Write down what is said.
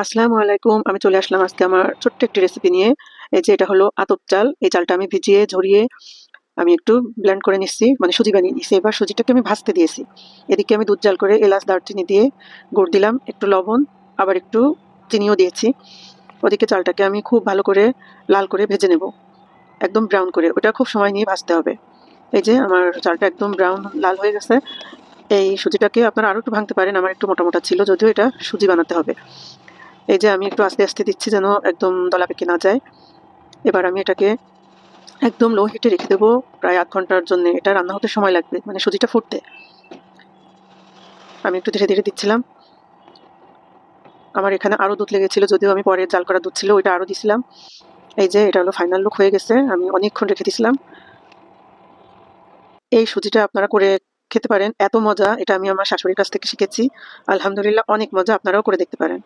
আসসালামু আলাইকুম। আমি চলে আসলাম আজকে আমার ছোট্ট একটি রেসিপি নিয়ে। এই যে এটা হলো আতপ চাল। এই চালটা আমি ভিজিয়ে ঝরিয়ে আমি একটু ব্লেন্ড করে নিচ্ছি, মানে সুজি বানিয়ে নিচ্ছি। এবার সুজিটাকে আমি ভাজতে দিয়েছি। এদিকে আমি দুধ জাল করে এলাচ, দারচিনি দিয়ে গুড় দিলাম, একটু লবণ, আবার একটু চিনিও দিয়েছি। ওদিকে চালটাকে আমি খুব ভালো করে লাল করে ভেজে নেব, একদম ব্রাউন করে। ওটা খুব সময় নিয়ে ভাজতে হবে। এই যে আমার চালটা একদম ব্রাউন লাল হয়ে গেছে। এই সুজিটাকে আপনারা আরো একটু ভাঙতে পারেন, আমার একটু মোটা মোটা ছিল, যদিও এটা সুজি বানাতে হবে। এই যে আমি একটু আস্তে আস্তে দিচ্ছি যেন একদম দলা পেকে না যায়। এবার আমি এটাকে একদম লো হিটে রেখে দেবো প্রায় ০.৫ ঘন্টার জন্য। এটা রান্না হতে সময় লাগবে, মানে সুজিটা ফুটতে। আমি একটু ধীরে ধীরে দিচ্ছিলাম। আমার এখানে আরো দুধ লেগেছিল, যদিও আমি পরে জাল করা দুধ ছিল ওইটা আরো দিছিলাম। এই যে এটা হলো ফাইনাল লুক হয়ে গেছে। আমি অনেকক্ষণ রেখে দিছিলাম। এই সুজিটা আপনারা করে খেতে পারেন, এত মজা। এটা আমি আমার শাশুড়ির কাছ থেকে শিখেছি। আলহামদুলিল্লাহ, অনেক মজা। আপনারাও করে দেখতে পারেন।